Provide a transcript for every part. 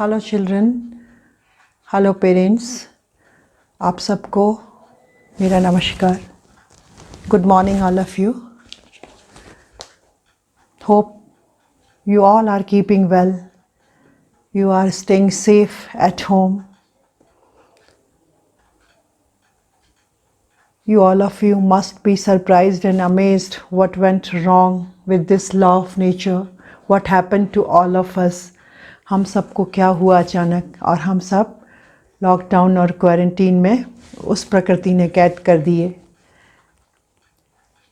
Hello children, hello parents, आप सबको मेरा नमस्कार। Good morning all of you. Hope you all are keeping well. You are staying safe at home. You all of you must be surprised and amazed what went wrong with this law of nature. What happened to all of us? हम सबको क्या हुआ अचानक और हम सब lockdown और quarantine में उस प्रकृति ने कैद कर दिए।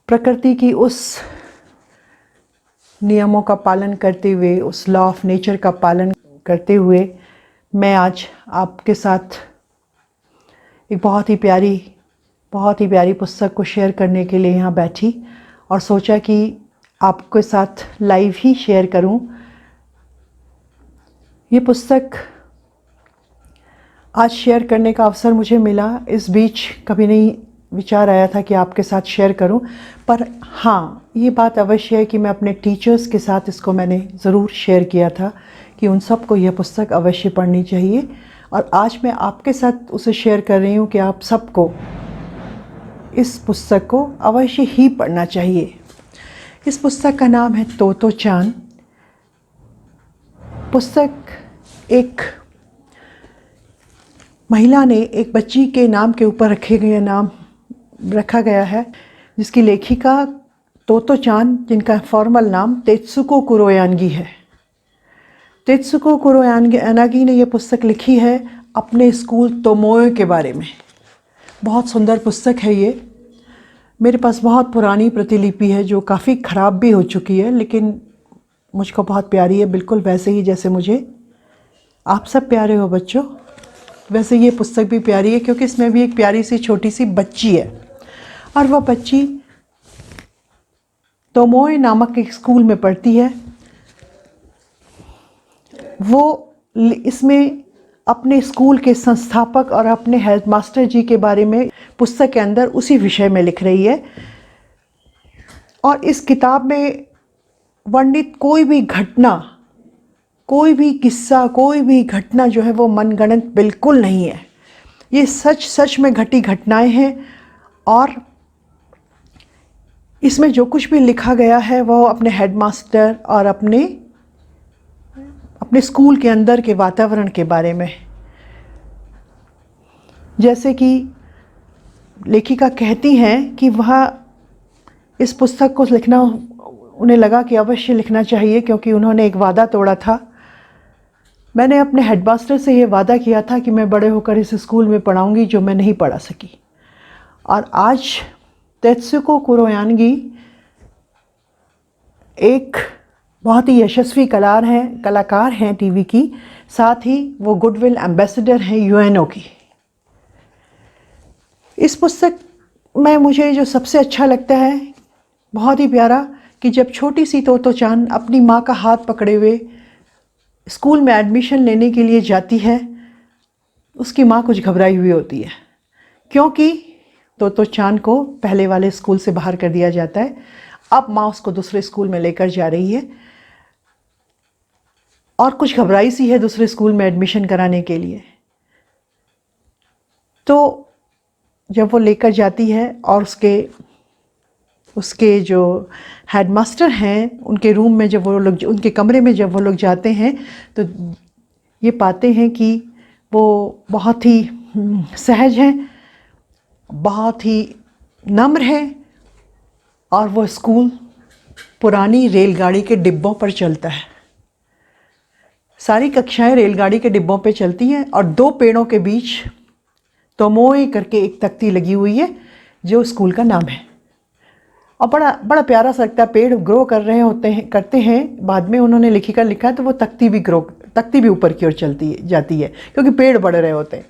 प्रकृति की उस नियमों का पालन करते हुए, उस लॉ ऑफ नेचर का पालन करते हुए मैं आज आपके साथ एक बहुत ही प्यारी पुस्तक को शेयर करने के लिए यहाँ बैठी और सोचा कि आपके साथ लाइव ही शेयर करूँ। ये पुस्तक आज शेयर करने का अवसर मुझे मिला। इस बीच कभी नहीं विचार आया था कि आपके साथ शेयर करूं, पर हाँ, ये बात अवश्य है कि मैं अपने टीचर्स के साथ इसको मैंने ज़रूर शेयर किया था कि उन सबको यह पुस्तक अवश्य पढ़नी चाहिए। और आज मैं आपके साथ उसे शेयर कर रही हूँ कि आप सबको इस पुस्तक को अवश्य ही पढ़ना चाहिए। इस पुस्तक का नाम है तोतो चान। पुस्तक एक महिला ने एक बच्ची के नाम के ऊपर रखा गया है, जिसकी लेखिका तोतो चान, जिनका फॉर्मल नाम तेत्सुको कुरोयानगी है। तेत्सुको कुरोयानगी ने यह पुस्तक लिखी है अपने स्कूल तोमोए के बारे में। बहुत सुंदर पुस्तक है ये। मेरे पास बहुत पुरानी प्रतिलिपि है जो काफ़ी ख़राब भी हो चुकी है, लेकिन मुझको बहुत प्यारी है, बिल्कुल वैसे ही जैसे मुझे आप सब प्यारे हो बच्चों। वैसे ये पुस्तक भी प्यारी है क्योंकि इसमें भी एक प्यारी सी छोटी सी बच्ची है और वह बच्ची तोमोए नामक एक स्कूल में पढ़ती है। वो इसमें अपने स्कूल के संस्थापक और अपने हेडमास्टर जी के बारे में पुस्तक के अंदर उसी विषय में लिख रही है। और इस किताब में वर्णित कोई भी घटना, कोई भी किस्सा, कोई भी घटना जो है वो मनगढ़ंत बिल्कुल नहीं है। ये सच में घटी घटनाएं हैं और इसमें जो कुछ भी लिखा गया है वो अपने हेडमास्टर और अपने स्कूल के अंदर के वातावरण के बारे में। जैसे कि लेखिका कहती हैं कि वह इस पुस्तक को लिखना, उन्हें लगा कि अवश्य लिखना चाहिए क्योंकि उन्होंने एक वादा तोड़ा था। मैंने अपने हेडमास्टर से ये वादा किया था कि मैं बड़े होकर इस स्कूल में पढ़ाऊंगी जो मैं नहीं पढ़ा सकी। और आज तेत्सुको कुरोयानगी एक बहुत ही यशस्वी कलाकार हैं टीवी की, साथ ही वो गुडविल एम्बेसडर हैं यूएनओ की। इस पुस्तक में मुझे जो सबसे अच्छा लगता है, बहुत ही प्यारा, कि जब छोटी सी तोतो चान अपनी माँ का हाथ पकड़े हुए स्कूल में एडमिशन लेने के लिए जाती है, उसकी माँ कुछ घबराई हुई होती है क्योंकि तोतो चान को पहले वाले स्कूल से बाहर कर दिया जाता है। अब माँ उसको दूसरे स्कूल में लेकर जा रही है और कुछ घबराई सी है दूसरे स्कूल में एडमिशन कराने के लिए। तो जब वो लेकर जाती है और उसके जो हेडमास्टर हैं, उनके रूम में जब वो लोग, उनके कमरे में जब वो लोग जाते हैं तो ये पाते हैं कि वो बहुत ही सहज हैं, बहुत ही नम्र हैं और वो स्कूल पुरानी रेलगाड़ी के डिब्बों पर चलता है। सारी कक्षाएं रेलगाड़ी के डिब्बों पे चलती हैं और दो पेड़ों के बीच तोमोए करके एक तख्ती लगी हुई है जो स्कूल का नाम है। और बड़ा प्यारा सा लगता है। पेड़ ग्रो करते हैं। बाद में उन्होंने लिखा है तो वो तख्ती भी ऊपर की ओर जाती है क्योंकि पेड़ बढ़ रहे होते हैं।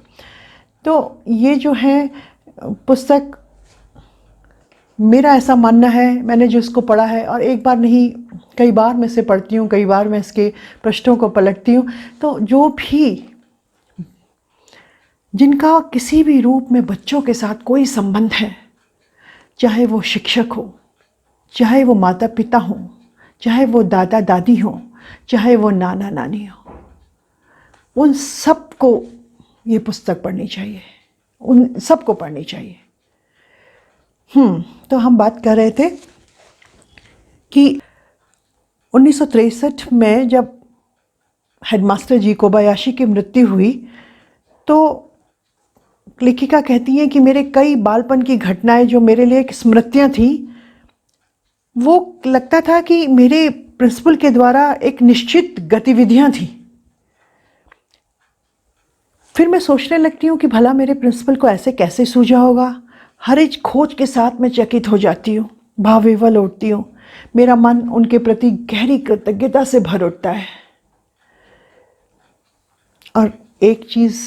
तो ये जो है पुस्तक, मेरा ऐसा मानना है, मैंने जो इसको पढ़ा है और एक बार नहीं कई बार मैं इसे पढ़ती हूँ, कई बार मैं इसके पृष्ठों को पलटती हूँ, तो जो भी जिनका किसी भी रूप में बच्चों के साथ कोई संबंध है, चाहे वो शिक्षक हो, चाहे वो माता पिता हों, चाहे वो दादा दादी हों, चाहे वो नाना नानी हो, उन सबको ये पुस्तक पढ़नी चाहिए, उन सबको पढ़नी चाहिए। तो हम बात कर रहे थे कि 1963 में जब हेडमास्टर जी कोबायाशी की मृत्यु हुई तो लेखिका कहती हैं कि मेरे कई बालपन की घटनाएं जो मेरे लिए एक स्मृतियाँ थी, वो लगता था कि मेरे प्रिंसिपल के द्वारा एक निश्चित गतिविधियाँ थी। फिर मैं सोचने लगती हूँ कि भला मेरे प्रिंसिपल को ऐसे कैसे सूझा होगा। हर एक खोज के साथ मैं चकित हो जाती हूँ, भावविह्वल उठती हूँ। मेरा मन उनके प्रति गहरी कृतज्ञता से भर उठता है। और एक चीज़,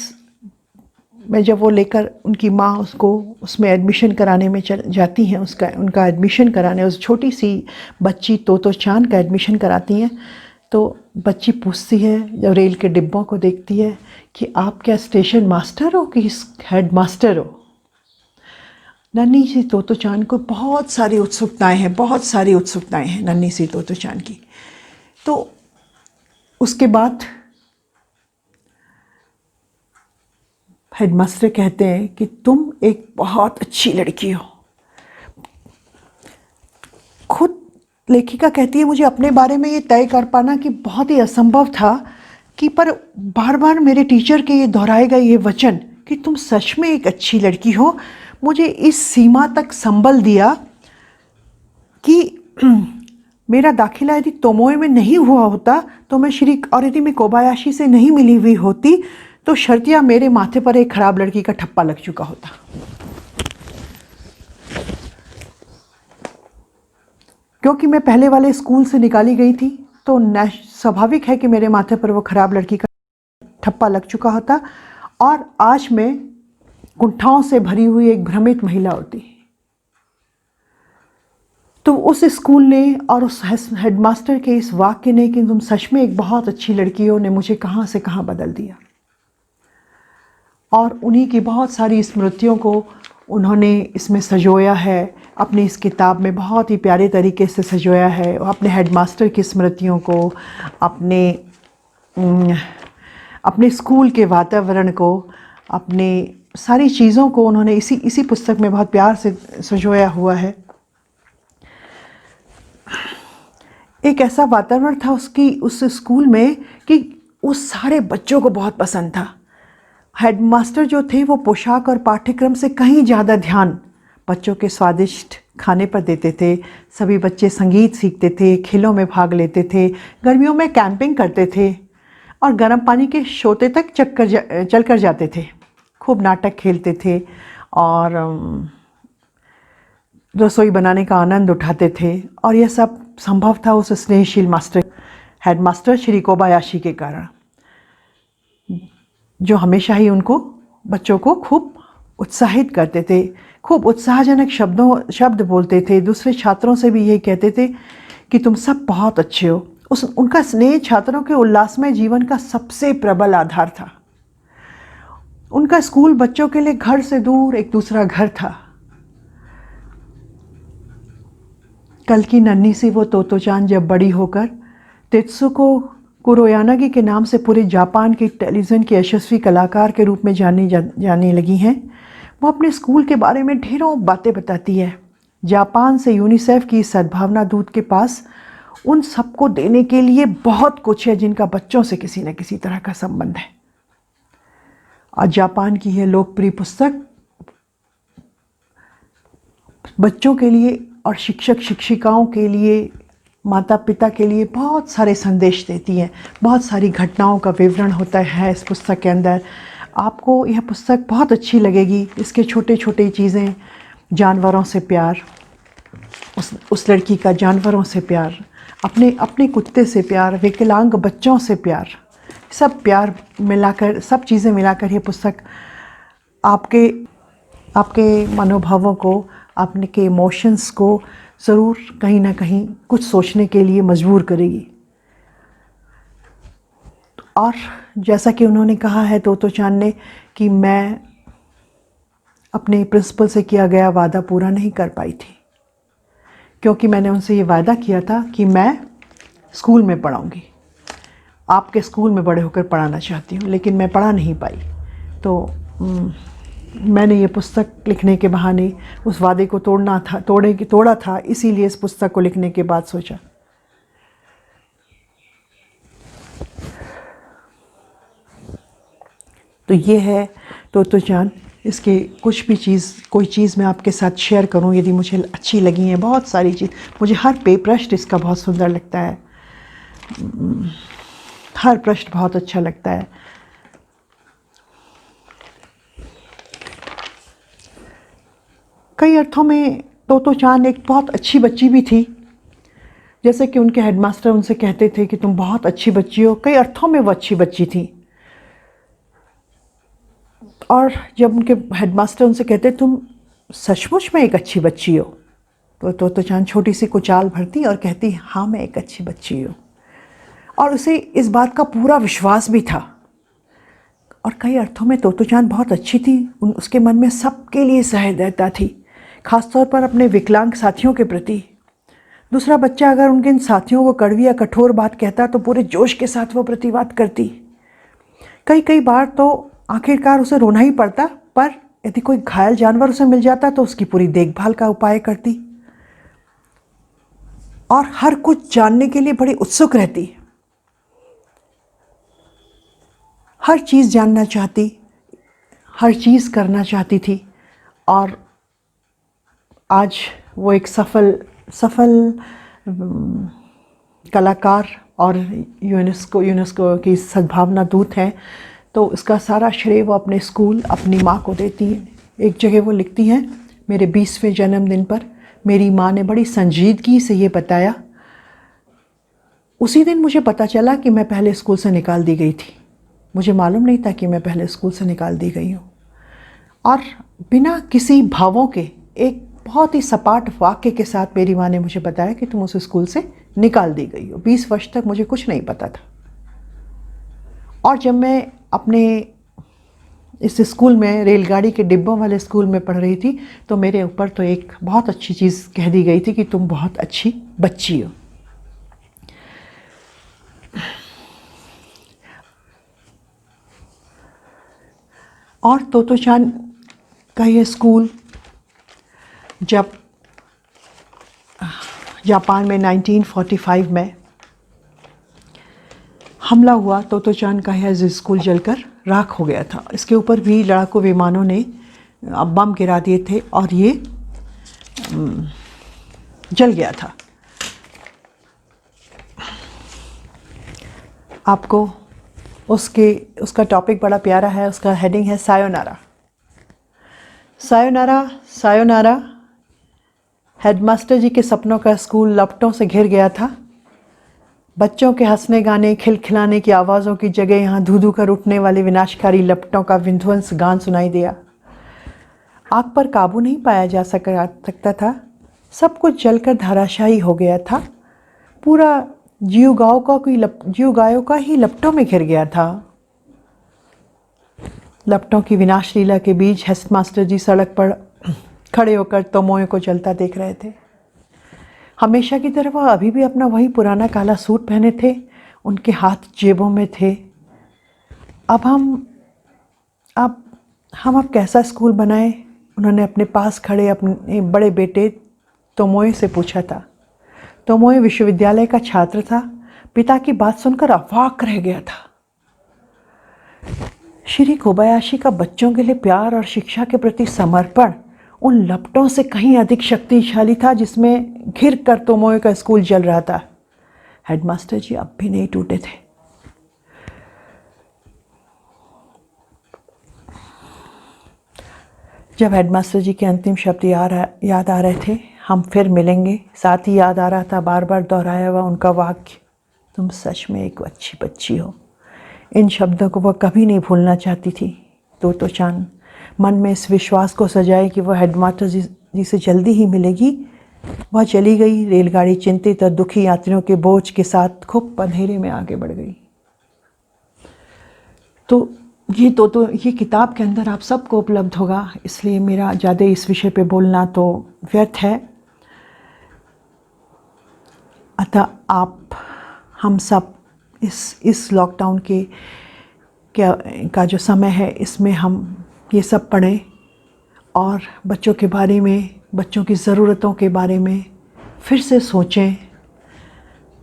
मैं जब वो लेकर उनकी माँ उसको उसमें एडमिशन कराने में जाती हैं, उनका एडमिशन कराने, उस छोटी सी बच्ची तोतो चान का एडमिशन कराती हैं, तो बच्ची पूछती है जब रेल के डिब्बों को देखती है कि आप क्या स्टेशन मास्टर हो कि हेड मास्टर हो। नन्ही सी तोतो चान को बहुत सारी उत्सुकताएं हैं नन्ही सी तोतो चान की। तो उसके बाद हेडमास्टर कहते हैं कि तुम एक बहुत अच्छी लड़की हो। खुद लेखिका कहती है मुझे अपने बारे में ये तय कर पाना कि बहुत ही असंभव था कि पर बार बार मेरे टीचर के ये दोहराए गए ये वचन कि तुम सच में एक अच्छी लड़की हो, मुझे इस सीमा तक संबल दिया कि मेरा दाखिला यदि तोमोए में नहीं हुआ होता तो मैं श्री औरितिमी कोबायाशी से नहीं मिली हुई होती तो शर्तिया मेरे माथे पर एक खराब लड़की का ठप्पा लग चुका होता। क्योंकि मैं पहले वाले स्कूल से निकाली गई थी तो स्वाभाविक है कि मेरे माथे पर वो खराब लड़की का ठप्पा लग चुका होता और आज मैं कुंठाओं से भरी हुई एक भ्रमित महिला होती। तो उस स्कूल ने और उस हेडमास्टर के इस वाक्य ने कि तुम सच में एक बहुत अच्छी लड़की हो ने मुझे कहाँ से कहाँ बदल दिया। और उन्हीं की बहुत सारी स्मृतियों को उन्होंने इसमें सजोया है, अपनी इस किताब में बहुत ही प्यारे तरीके से सजोया है। अपने हेडमास्टर की स्मृतियों को, अपने स्कूल के वातावरण को, अपने सारी चीज़ों को उन्होंने इसी पुस्तक में बहुत प्यार से सजोया हुआ है। एक ऐसा वातावरण था उस स्कूल में कि उस सारे बच्चों को बहुत पसंद था। हेडमास्टर जो थे वो पोशाक और पाठ्यक्रम से कहीं ज़्यादा ध्यान बच्चों के स्वादिष्ट खाने पर देते थे। सभी बच्चे संगीत सीखते थे, खेलों में भाग लेते थे, गर्मियों में कैंपिंग करते थे और गर्म पानी के शोते तक चल कर जाते थे। खूब नाटक खेलते थे और रसोई बनाने का आनंद उठाते थे। और यह सब संभव था उस स्नेहशील हेडमास्टर श्री कोबायाशी के कारण, जो हमेशा ही उनको बच्चों को खूब उत्साहित करते थे, खूब उत्साहजनक शब्द बोलते थे। दूसरे छात्रों से भी यही कहते थे कि तुम सब बहुत अच्छे हो। उनका स्नेह छात्रों के उल्लासमय जीवन का सबसे प्रबल आधार था। उनका स्कूल बच्चों के लिए घर से दूर एक दूसरा घर था। कल की नन्ही सी वो तोतो-चान जब बड़ी होकर तेत्सुको कुरोयानागी के नाम से पूरे जापान की टेलीविज़न की यशस्वी कलाकार के रूप में जाने लगी हैं, वो अपने स्कूल के बारे में ढेरों बातें बताती है। जापान से यूनिसेफ की सद्भावना दूत के पास उन सबको देने के लिए बहुत कुछ है जिनका बच्चों से किसी न किसी तरह का संबंध है। और जापान की यह लोकप्रिय पुस्तक बच्चों के लिए और शिक्षक शिक्षिकाओं के लिए, माता पिता के लिए बहुत सारे संदेश देती है। बहुत सारी घटनाओं का विवरण होता है इस पुस्तक के अंदर। आपको यह पुस्तक बहुत अच्छी लगेगी। इसके छोटे छोटे चीज़ें, जानवरों से प्यार, उस लड़की का जानवरों से प्यार, अपने कुत्ते से प्यार, विकलांग बच्चों से प्यार, सब प्यार मिलाकर, सब चीज़ें मिलाकर ये पुस्तक आपके मनोभावों को, आपके इमोशंस को ज़रूर कहीं ना कहीं कुछ सोचने के लिए मजबूर करेगी। और जैसा कि उन्होंने कहा है तोतो-चान ने कि मैं अपने प्रिंसिपल से किया गया वादा पूरा नहीं कर पाई थी, क्योंकि मैंने उनसे ये वादा किया था कि मैं स्कूल में पढ़ाऊंगी। आपके स्कूल में बड़े होकर पढ़ाना चाहती हूँ, लेकिन मैं पढ़ा नहीं पाई। तो मैंने ये पुस्तक लिखने के बहाने उस वादे को तोड़ा था, इसीलिए इस पुस्तक को लिखने के बाद सोचा। तो ये है तोतो चान। इसके कुछ भी कोई चीज़ मैं आपके साथ शेयर करूं यदि मुझे अच्छी लगी है, बहुत सारी चीज़ मुझे, हर पृष्ठ इसका बहुत सुंदर लगता है, हर पृष्ठ बहुत अच्छा लगता है। कई अर्थों में तोतो चान एक बहुत अच्छी बच्ची भी थी। जैसे कि उनके हेडमास्टर उनसे कहते थे कि तुम बहुत अच्छी बच्ची हो, कई अर्थों में वो अच्छी बच्ची थी। और जब उनके हेडमास्टर उनसे कहते तुम सचमुच में एक अच्छी बच्ची हो, तो तोतो चान छोटी सी कुचाल भरती और कहती हाँ मैं एक अच्छी बच्ची हूँ। और उसे इस बात का पूरा विश्वास भी था। और कई अर्थों में तोतो चान बहुत अच्छी थी। उसके मन में सबके लिए सहृदयता थी, खासतौर पर अपने विकलांग साथियों के प्रति। दूसरा बच्चा अगर उनके इन साथियों को कड़वी या कठोर बात कहता तो पूरे जोश के साथ वो प्रतिवाद करती। कई बार तो आखिरकार उसे रोना ही पड़ता, पर यदि कोई घायल जानवर उसे मिल जाता तो उसकी पूरी देखभाल का उपाय करती और हर कुछ जानने के लिए बड़ी उत्सुक रहती। हर चीज़ जानना चाहती, हर चीज़ करना चाहती थी। और आज वो एक सफल कलाकार और यूनेस्को की सद्भावना दूत हैं। तो इसका सारा श्रेय वो अपने स्कूल, अपनी माँ को देती है। एक जगह वो लिखती हैं, मेरे 20वें जन्मदिन पर मेरी माँ ने बड़ी संजीदगी से ये बताया, उसी दिन मुझे पता चला कि मैं पहले स्कूल से निकाल दी गई थी। मुझे मालूम नहीं था कि मैं पहले स्कूल से निकाल दी गई हूँ। और बिना किसी भावों के एक बहुत ही सपाट वाक्य के साथ मेरी माँ ने मुझे बताया कि तुम उस स्कूल से निकाल दी गई हो। 20 वर्ष तक मुझे कुछ नहीं पता था। और जब मैं अपने इस स्कूल में, रेलगाड़ी के डिब्बों वाले स्कूल में पढ़ रही थी, तो मेरे ऊपर तो एक बहुत अच्छी चीज़ कह दी गई थी कि तुम बहुत अच्छी बच्ची हो। और तोतो चान का ये स्कूल जब जापान में 1945 में हमला हुआ, तोतो चान का यह स्कूल जलकर राख हो गया था। इसके ऊपर भी लड़ाकू विमानों ने बम गिरा दिए थे और ये जल गया था। आपको उसका टॉपिक बड़ा प्यारा है। उसका हेडिंग है सायोनारा। Sayonara sayonara. हेडमास्टर जी के सपनों का स्कूल लपटों से घिर गया था। बच्चों के हंसने गाने, खिलखिलाने की आवाज़ों की जगह यहाँ धू धू कर उठने वाले विनाशकारी लपटों का विध्वंस गान सुनाई दिया। आग पर काबू नहीं पाया जा सकता था। सब कुछ जलकर धराशायी हो गया था। पूरा जीव गायों का ही लपटों में घिर गया था। लपटों की विनाश लीला के बीच हेडमास्टर जी सड़क पर खड़े होकर तोमोए को जलता देख रहे थे। हमेशा की तरह वह अभी भी अपना वही पुराना काला सूट पहने थे। उनके हाथ जेबों में थे। अब हम कैसा स्कूल बनाएं? उन्होंने अपने पास खड़े अपने बड़े बेटे तोमोए से पूछा था। तोमोए विश्वविद्यालय का छात्र था। पिता की बात सुनकर अवाक रह गया था। श्री कोबायाशी का बच्चों के लिए प्यार और शिक्षा के प्रति समर्पण उन लपटों से कहीं अधिक शक्तिशाली था जिसमें घिर कर तोमोए का स्कूल जल रहा था। हेडमास्टर जी अब भी नहीं टूटे थे। जब हेडमास्टर जी के अंतिम शब्द याद आ रहे थे, हम फिर मिलेंगे, साथ ही याद आ रहा था बार बार दोहराया हुआ उनका वाक्य, तुम सच में एक अच्छी बच्ची हो। इन शब्दों को वह कभी नहीं भूलना चाहती थी। तोतो चान मन में इस विश्वास को सजाए कि वह हेडमास्टर जी से जल्दी ही मिलेगी। वह चली गई। रेलगाड़ी चिंतित और दुखी यात्रियों के बोझ के साथ खूब अंधेरे में आगे बढ़ गई। तो ये किताब के अंदर आप सबको उपलब्ध होगा, इसलिए मेरा ज़्यादा इस विषय पे बोलना तो व्यर्थ है। अतः हम सब इस लॉकडाउन के का जो समय है, इसमें हम ये सब पढ़ें और बच्चों के बारे में, बच्चों की ज़रूरतों के बारे में फिर से सोचें।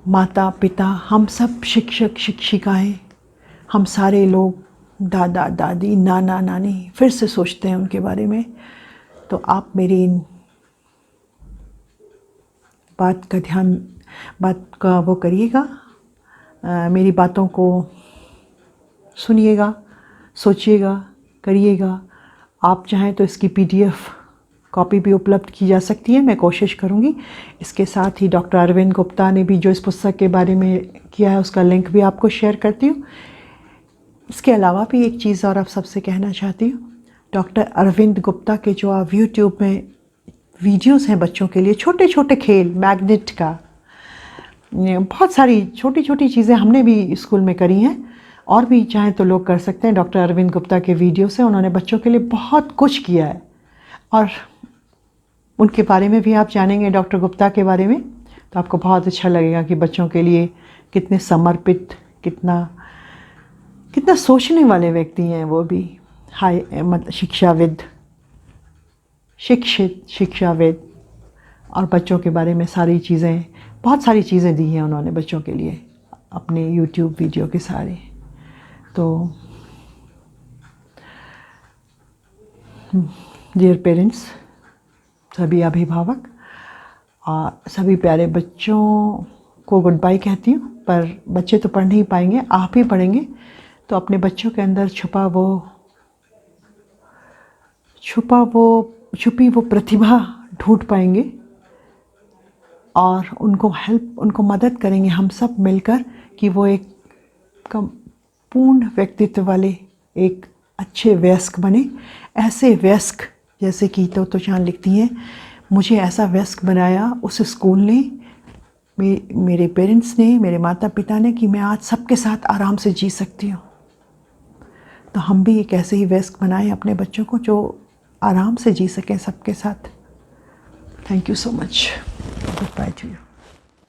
माता पिता, हम सब शिक्षक शिक्षिकाएं, हम सारे लोग, दादा दादी, नाना नानी, फिर से सोचते हैं उनके बारे में। तो आप मेरी इन बात का वो करिएगा, मेरी बातों को सुनिएगा, सोचिएगा, करिएगा। आप चाहें तो इसकी PDF कॉपी भी उपलब्ध की जा सकती है, मैं कोशिश करूँगी। इसके साथ ही डॉक्टर अरविंद गुप्ता ने भी जो इस पुस्तक के बारे में किया है, उसका लिंक भी आपको शेयर करती हूँ। इसके अलावा भी एक चीज़ और आप सबसे कहना चाहती हूँ, डॉक्टर अरविंद गुप्ता के जो आप यूट्यूब में वीडियोस हैं बच्चों के लिए, छोटे छोटे खेल, मैग्नेट का, बहुत सारी छोटी छोटी चीज़ें हमने भी स्कूल में करी हैं और भी चाहें तो लोग कर सकते हैं। डॉक्टर अरविंद गुप्ता के वीडियो से उन्होंने बच्चों के लिए बहुत कुछ किया है और उनके बारे में भी आप जानेंगे, डॉक्टर गुप्ता के बारे में, तो आपको बहुत अच्छा लगेगा कि बच्चों के लिए कितने समर्पित, कितना सोचने वाले व्यक्ति हैं वो भी। मतलब शिक्षित शिक्षाविद, और बच्चों के बारे में सारी चीज़ें, बहुत सारी चीज़ें दी हैं उन्होंने बच्चों के लिए अपने यूट्यूब वीडियो के सारे। तो डियर पेरेंट्स, सभी अभिभावक और सभी प्यारे बच्चों को गुड बाय कहती हूँ। पर बच्चे तो पढ़ नहीं पाएंगे, आप ही पढ़ेंगे तो अपने बच्चों के अंदर छुपी वो प्रतिभा ढूंढ पाएंगे और उनको मदद करेंगे हम सब मिलकर कि वो एक पूर्ण व्यक्तित्व वाले एक अच्छे वयस्क बने। ऐसे वयस्क जैसे कि तो चांद लिखती हैं, मुझे ऐसा वयस्क बनाया उस स्कूल ने, मेरे पेरेंट्स ने, मेरे माता पिता ने, कि मैं आज सबके साथ आराम से जी सकती हूँ। तो हम भी एक ऐसे ही वयस्क बनाएं अपने बच्चों को जो आराम से जी सकें सबके साथ। Thank you so much. Good by two you.